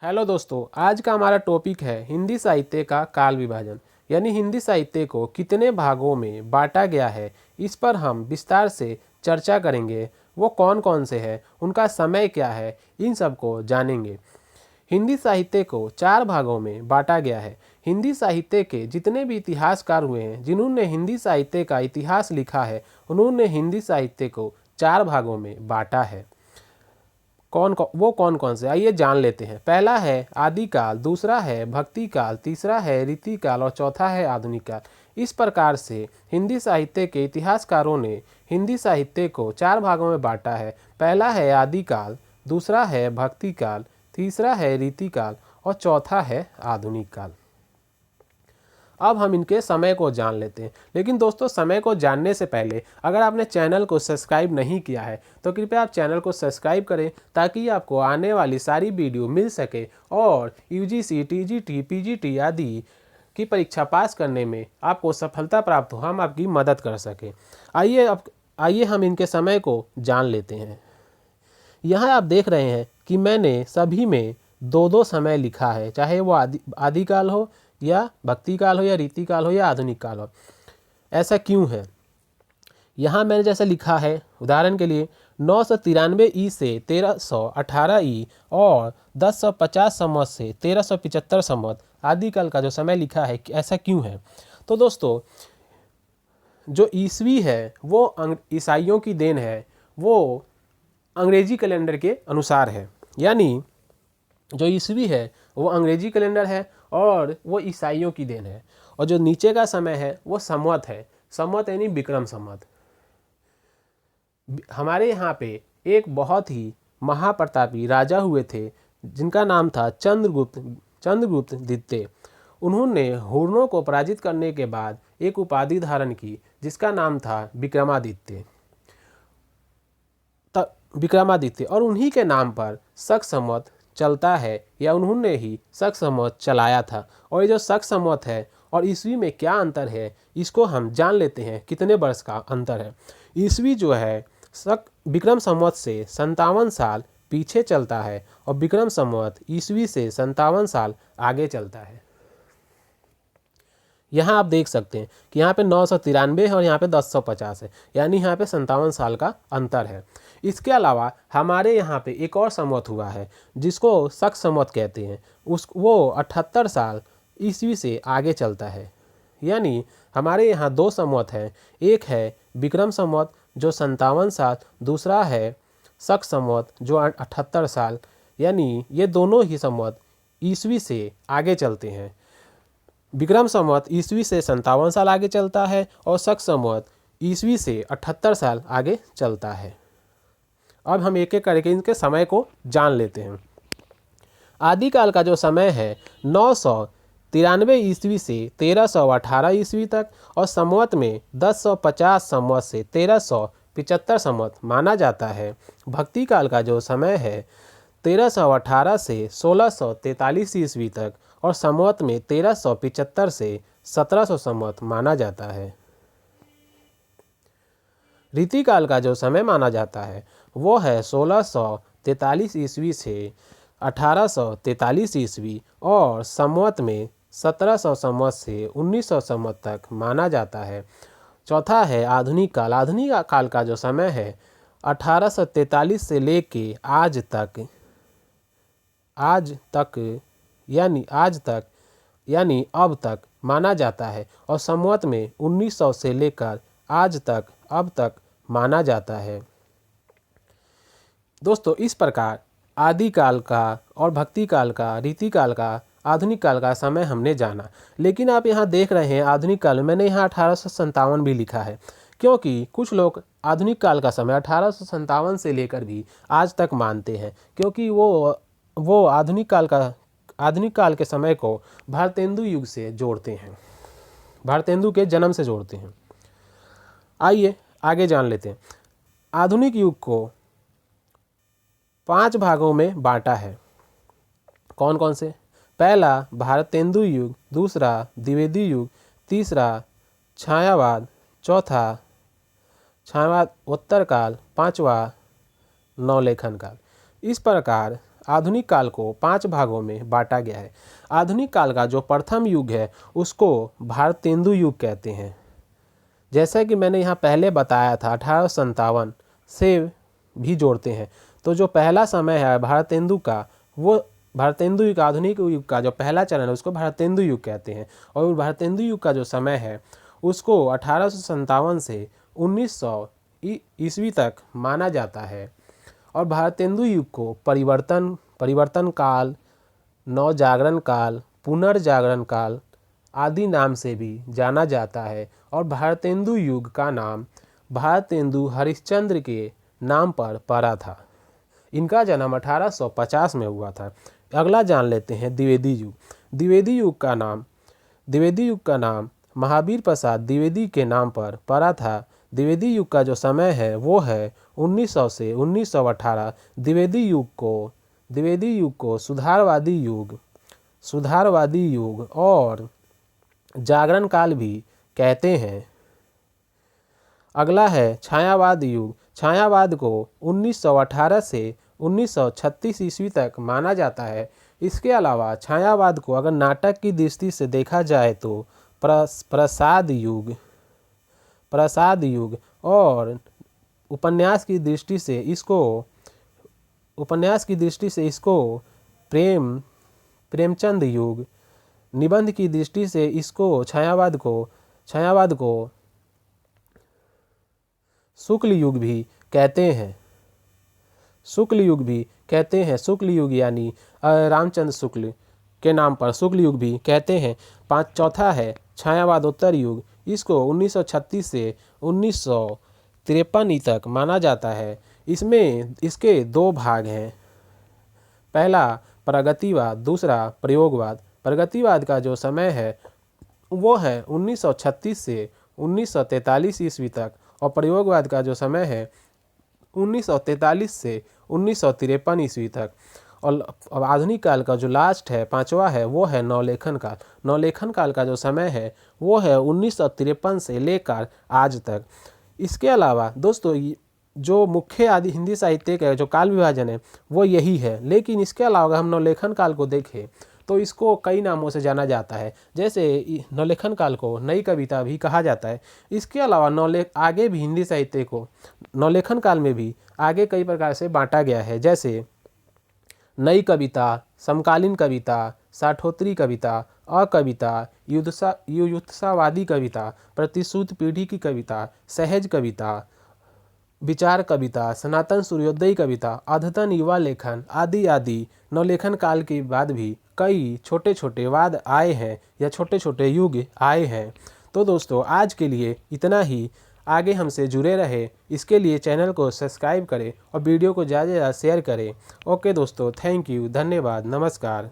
Hello दोस्तों, आज का हमारा टॉपिक है हिंदी साहित्य का काल विभाजन। यानी हिंदी साहित्य को कितने भागों में बांटा गया है, इस पर हम विस्तार से चर्चा करेंगे। वो कौन कौन से हैं, उनका समय क्या है, इन सब को जानेंगे। हिंदी साहित्य को 4 भागों में बांटा गया है। हिंदी साहित्य के जितने भी इतिहासकार हुए हैं, जिन्होंने हिंदी साहित्य का इतिहास लिखा है, उन्होंने हिंदी साहित्य को 4 भागों में बांटा है। कौन कौन से, आइए जान लेते हैं। पहला है आदिकाल, दूसरा है भक्ति काल, तीसरा है रीति काल और चौथा है आधुनिक काल। इस प्रकार से हिंदी साहित्य के इतिहासकारों ने हिंदी साहित्य को 4 भागों में बांटा है। पहला है आदिकाल, दूसरा है भक्ति काल, तीसरा है रीति काल और चौथा है आधुनिक काल। अब हम इनके समय को जान लेते हैं। लेकिन दोस्तों, समय को जानने से पहले अगर आपने चैनल को सब्सक्राइब नहीं किया है तो कृपया आप चैनल को सब्सक्राइब करें, ताकि आपको आने वाली सारी वीडियो मिल सके और यूजीसी, टीजीटी, पीजीटी आदि की परीक्षा पास करने में आपको सफलता प्राप्त हो, हम आपकी मदद कर सकें। आइए हम इनके समय को जान लेते हैं। यहाँ आप देख रहे हैं कि मैंने सभी में 2-2 समय लिखा है, चाहे वो आदिकाल हो या भक्ति काल हो या रीति काल हो या आधुनिक काल हो। ऐसा क्यों है? यहाँ मैंने जैसे लिखा है, उदाहरण के लिए 993 ई से 1318 ई और 1050 संवत से 1375 संवत आदिकाल का जो समय लिखा है, ऐसा क्यों है? तो दोस्तों, जो ईस्वी है वो ईसाइयों की देन है, वो अंग्रेजी कैलेंडर के अनुसार है। यानी जो ईस्वी है वो अंग्रेजी कैलेंडर है और वो ईसाइयों की देन है। और जो नीचे का समय है वो संवत है। संवत यानी विक्रम संवत। हमारे यहाँ पे एक बहुत ही महाप्रतापी राजा हुए थे, जिनका नाम था चंद्रगुप्त द्वितीय। उन्होंने हुरणों को पराजित करने के बाद एक उपाधि धारण की, जिसका नाम था विक्रमादित्य। और उन्हीं के नाम पर शक संवत चलता है, या उन्होंने ही शक संवत चलाया था। और ये जो शक संवत है और ईस्वी में क्या अंतर है, इसको हम जान लेते हैं कितने वर्ष का अंतर है। ईस्वी जो है विक्रम संवत से 57 साल पीछे चलता है और विक्रम संवत ईस्वी से 57 साल आगे चलता है। यहाँ आप देख सकते हैं कि यहाँ पे 993 है और यहाँ पे 1050 है, यानी यहाँ पे 57 साल का अंतर है। इसके अलावा हमारे यहाँ पे एक और संवत हुआ है, जिसको शक संवत कहते हैं। वो 78 साल ईस्वी से आगे चलता है। यानी हमारे यहाँ 2 संवत हैं, एक है विक्रम संवत जो 57 साल, दूसरा है शक संवत जो 78 साल। यानी ये दोनों ही संवत ईस्वी से आगे चलते हैं। विक्रम संवत ईस्वी से 57 साल आगे चलता है और शक संवत ईस्वी से 78 साल आगे चलता है। अब हम एक एक करके इनके समय को जान लेते हैं। आदिकाल का जो समय है 993 ईस्वी से 1318 ईस्वी तक और संवत में 1050 संवत से 1375 संवत माना जाता है। भक्ति काल का जो समय है 1318 से 1643 ईस्वी तक और संवत में 1375 से 1700 संवत माना जाता है। रीति काल का जो समय माना जाता है वो है 1643 ईस्वी से 1843 ईस्वी और संवत में 1700 संवत से 1900 संवत तक माना जाता है। चौथा है आधुनिक काल। आधुनिक काल का जो समय है 1843 से लेके आज तक यानी अब तक माना जाता है और संवत में 1900 से लेकर आज तक अब तक माना जाता है। दोस्तों, इस प्रकार आदिकाल का और भक्ति काल का, रीति काल का, आधुनिक काल का समय हमने जाना। लेकिन आप यहाँ देख रहे हैं आधुनिक काल, मैंने यहाँ 1857 भी लिखा है, क्योंकि कुछ लोग आधुनिक काल का समय 1857 से लेकर भी आज तक मानते हैं, क्योंकि वो आधुनिक काल के समय को भारतेंदु युग से जोड़ते हैं, भारतेंदु के जन्म से जोड़ते हैं। आइए आगे जान लेते हैं। आधुनिक युग को 5 भागों में बांटा है। कौन कौन से? पहला भारतेंदु युग, दूसरा द्विवेदी युग, तीसरा छायावाद, चौथा छायावाद उत्तर काल, पांचवा नवलेखन काल। इस प्रकार आधुनिक काल को 5 भागों में बांटा गया है। आधुनिक काल का जो प्रथम युग है उसको भारतेंदु युग कहते हैं। जैसा कि मैंने यहाँ पहले बताया था 1857 से भी जोड़ते हैं, तो जो पहला समय है भारतेंदु का, वो भारतेंदु युग, आधुनिक युग का जो पहला चरण है उसको भारतेंदु युग कहते हैं। और भारतेंदु युग का जो समय है उसको 1857 से 1900 ईस्वी तक माना जाता है। और भारतेंदु युग को परिवर्तन काल, नवजागरण काल, पुनर्जागरण काल आदि नाम से भी जाना जाता है। और भारतेंदु युग का नाम भारतेंदु हरिश्चंद्र के नाम पर पड़ा था। इनका जन्म 1850 में हुआ था। अगला जान लेते हैं द्विवेदी युग। द्विवेदी युग का नाम महावीर प्रसाद द्विवेदी के नाम पर पड़ा था। द्विवेदी युग का जो समय है वो है 1900 से 1918। द्विवेदी युग को सुधारवादी युग और जागरण काल भी कहते हैं। अगला है छायावाद युग। छायावाद को 1918 से 1936 ईस्वी तक माना जाता है। इसके अलावा छायावाद को अगर नाटक की दृष्टि से देखा जाए तो प्रसाद युग और उपन्यास की दृष्टि से इसको प्रेमचंद युग, निबंध की दृष्टि से इसको छायावाद को शुक्ल युग भी कहते हैं। शुक्ल युग यानी रामचंद्र शुक्ल के नाम पर शुक्ल युग भी कहते हैं। चौथा है छायावादोत्तर युग। इसको 1936 से 1953 तक माना जाता है। इसमें इसके 2 भाग हैं, पहला प्रगतिवाद, दूसरा प्रयोगवाद। प्रगतिवाद का जो समय है वो है 1936 से 1943 ईस्वी तक और प्रयोगवाद का जो समय है 1943 से 1953 ईस्वी तक। और आधुनिक काल का जो लास्ट है 5वां है वो है नवलेखन काल। नवलेखन काल का जो समय है वो है 1953 से लेकर आज तक। इसके अलावा दोस्तों जो मुख्य आदि हिंदी साहित्य का जो काल विभाजन है वो यही है, लेकिन इसके अलावा अगर हम नवलेखन काल को देखें तो इसको कई नामों से जाना जाता है। जैसे नवलेखन काल को नई कविता भी कहा जाता है। इसके अलावा आगे भी हिंदी साहित्य को नवलेखन काल में भी आगे कई प्रकार से बांटा गया है, जैसे नई कविता, समकालीन कविता, साठोत्तरी कविता, अकविता, युत्सावादी कविता, प्रतिशुद्ध पीढ़ी की कविता, सहज कविता, विचार कविता, सनातन सूर्योदय कविता, अद्यतन युवा लेखन आदि आदि। नवलेखन काल के बाद भी कई छोटे छोटे वाद आए हैं या छोटे छोटे युग आए हैं। तो दोस्तों आज के लिए इतना ही। आगे हमसे जुड़े रहे इसके लिए चैनल को सब्सक्राइब करें और वीडियो को ज़्यादा से ज़्यादा शेयर करें। ओके दोस्तों, थैंक यू, धन्यवाद, नमस्कार।